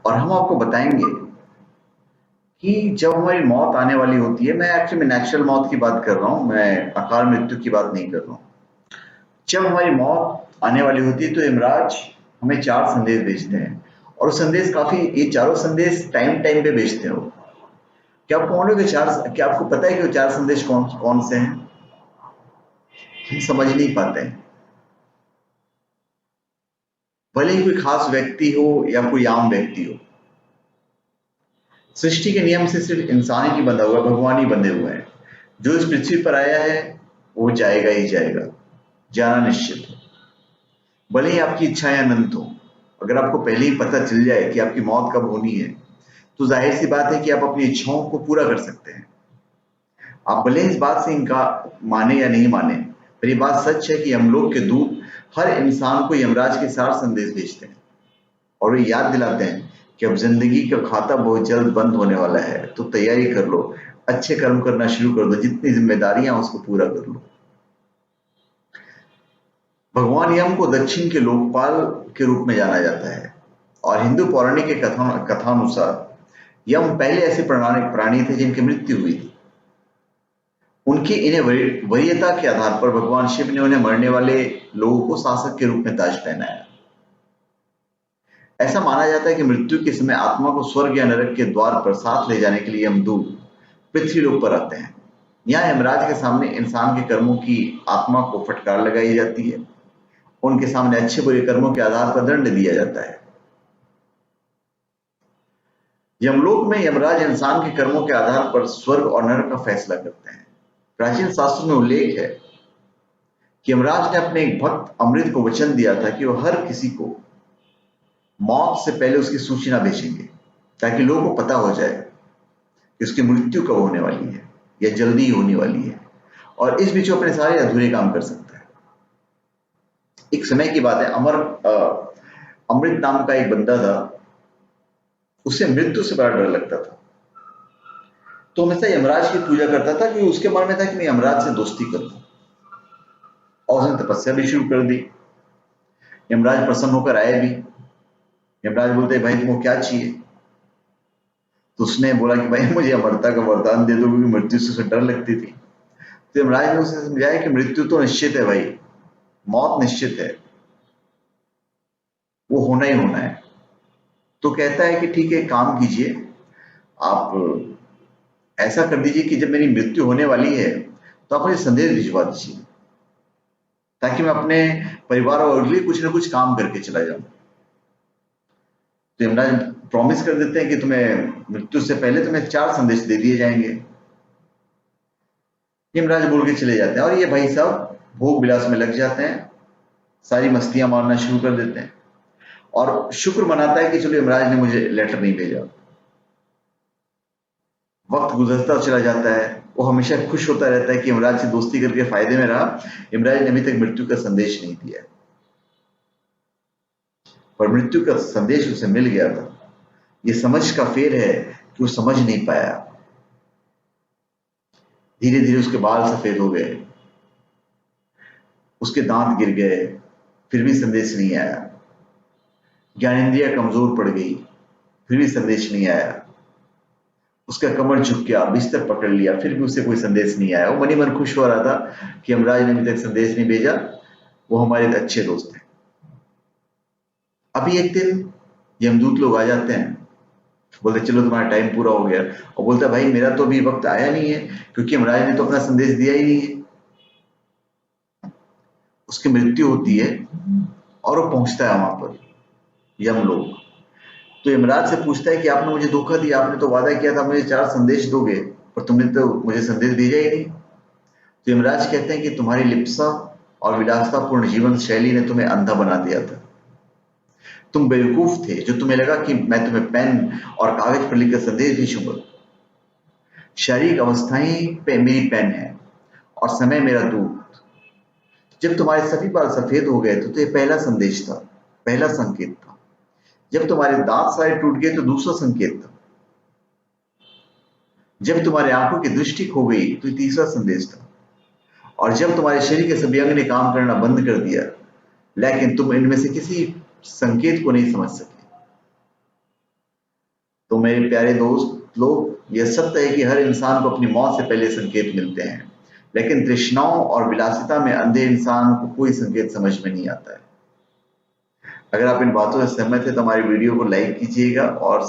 और हम आपको बताएंगे कि जब हमारी मौत आने वाली होती है, मैं एक्चुअली नेचुरल मौत की बात कर रहा हूँ, मैं अकाल मृत्यु की बात नहीं कर रहा हूँ। जब हमारी मौत आने वाली होती है तो यमराज हमें 4 संदेश भेजते हैं, और वो संदेश काफ़ी, ये चारों संदेश टाइम टाइम पे भेजते हैं वो। क्या आपको पता है कि वो 4 संदेश कौन कौन से हैं? हम समझ नहीं पाते हैं। भले ही कोई खास व्यक्ति हो या कोई आम व्यक्ति हो, सृष्टि के नियम से सिर्फ इंसान ही नहीं बंधा हुआ, भगवान ही बंधे हुए हैं। जो इस पृथ्वी पर आया है वो जाएगा ही जाएगा, जाना निश्चित है। भले ही आपकी इच्छाएं अनंत हो, अगर आपको पहले ही पता चल जाए कि आपकी मौत कब होनी है, तो जाहिर सी बात है कि आप अपनी इच्छाओं को पूरा कर सकते हैं। आप भले इस बात से इनका माने या नहीं माने, पर ये बात सच है कि यमलोक के दूत हर इंसान को यमराज के 4 संदेश भेजते हैं, और वे याद दिलाते हैं कि अब जिंदगी का खाता बहुत जल्द बंद होने वाला है, तो तैयारी कर लो, अच्छे कर्म करना शुरू कर दो, जितनी जिम्मेदारियां हैं उसको पूरा कर लो। भगवान यम को दक्षिण के लोकपाल के रूप में जाना जाता है, और हिंदू पौराणिक के कथानुसार यम पहले ऐसे प्राणी प्राणी थे जिनकी मृत्यु हुई थी। उनकी इन्हें वरीयता के आधार पर भगवान शिव ने उन्हें मरने वाले लोगों को शासक के रूप में ताज पहनाया। ऐसा माना जाता है कि मृत्यु के समय आत्मा को स्वर्ग या नरक के द्वार पर साथ ले जाने के लिए यमदूत पृथ्वी लोक पर आते हैं। यहाँ यमराज के सामने इंसान के कर्मों की आत्मा को फटकार लगाई जाती है। उनके सामने अच्छे बुरे कर्मों के आधार पर दंड दिया जाता है। यमलोक में यमराज इंसान के कर्मों के आधार पर स्वर्ग और नरक का फैसला करते हैं। प्राचीन शास्त्रों में उल्लेख है कि यमराज ने अपने एक भक्त अमृत को वचन दिया था कि वह हर किसी को मौत से पहले उसकी सूचना भेजेंगे, ताकि लोगों को पता हो जाए कि उसकी मृत्यु कब होने वाली है या जल्दी ही होने वाली है, और इस बीच वो अपने सारे अधूरे काम कर सकता है। एक समय की बात है, अमृत नाम का एक बंदा था। उसे मृत्यु से बड़ा डर लगता था, तो हमेशा यमराज की पूजा करता था, कि उसके मन में था कि मैं यमराज से दोस्ती कर लूं, और उसने तपस्या भी शुरू कर दी। यमराज प्रसन्न होकर आए भी। यमराज बोलते भाई तुमको क्या चाहिए? तो उसने बोला कि भाई मुझे अमरता का वरदान दे दो, क्योंकि मृत्यु से उसे डर लगती थी। तो यमराज ने उसे समझाया कि मृत्यु तो निश्चित है भाई, मौत निश्चित है, वो होना ही होना है। तो कहता है कि ठीक है, काम कीजिए, आप ऐसा कर दीजिए कि जब मेरी मृत्यु होने वाली है तो आप मुझे संदेश भिजवा दीजिए, ताकि मैं अपने परिवार और लिए कुछ ना कुछ काम करके चला जाऊं। तो यमराज प्रॉमिस कर देते हैं कि तुम्हें मृत्यु से पहले तुम्हें 4 संदेश दे दिए जाएंगे। यमराज बोल के चले जाते हैं, और ये भाई साहब भोग विलास में लग जाते हैं, सारी मस्तियां मारना शुरू कर देते हैं, और शुक्र मनाता है कि चलो यमराज ने मुझे लेटर नहीं भेजा। वक्त गुजरता चला जाता है, वो हमेशा खुश होता रहता है कि यमराज से दोस्ती करके फायदे में रहा। यमराज ने अभी तक मृत्यु का संदेश नहीं दिया, पर मृत्यु का संदेश उसे मिल गया था। ये समझ का फेर है कि वो समझ नहीं पाया। धीरे धीरे उसके बाल सफेद हो गए, उसके दांत गिर गए, फिर भी संदेश नहीं आया। ज्ञानेंद्रिया कमजोर पड़ गई, फिर भी संदेश नहीं आया। उसका कमर झुक गया, बिस्तर पकड़ लिया, फिर भी उसे कोई संदेश नहीं आया। वो मनी मन खुश हो रहा था कि यमराज ने अभी तक संदेश नहीं भेजा, वो हमारे अच्छे दोस्त हैं। अभी एक दिन यमदूत लोग आ जाते हैं, बोलते चलो तुम्हारा टाइम पूरा हो गया। और बोलता भाई मेरा तो अभी वक्त आया नहीं है, क्योंकि यमराज ने तो अपना संदेश दिया ही नहीं है। उसकी मृत्यु होती है, और वो पहुंचता है वहां पर यमलोक। तो यमराज से पूछता है कि आपने मुझे धोखा दिया, आपने तो वादा किया था मुझे 4 संदेश दोगे, पर तुमने तो मुझे संदेश भेजा ही नहीं। तो यमराज कहते हैं कि तुम्हारी लिप्सा और विलासतापूर्ण जीवन शैली ने तुम्हें अंधा बना दिया था। तुम बेवकूफ थे जो तुम्हें लगा कि मैं तुम्हें पेन और कागज पर लिखकर संदेश भेजूंगा। शारीरिक अवस्थाएं पे मेरी पेन है, और समय मेरा दूत। जब तुम्हारे सभी बाल सफेद हो गए तो ये पहला संदेश था, पहला संकेत था। जब तुम्हारे दांत सारे टूट गए तो दूसरा संकेत था। जब तुम्हारे आंखों की दृष्टि खो गई तो ये तीसरा संदेश था। और जब तुम्हारे शरीर के सभी अंग ने काम करना बंद कर दिया, लेकिन तुम इनमें से किसी संकेत को नहीं समझ सके, मेरे प्यारे दोस्त लोग, यह सत्य है कि हर इंसान को अपनी मौत से पहले संकेत मिलते हैं, लेकिन तृष्णाओं और विलासिता में अंधे इंसान को कोई संकेत समझ में नहीं आता है। अगर आप इन बातों से सहमत हैं तो हमारी वीडियो को लाइक कीजिएगा और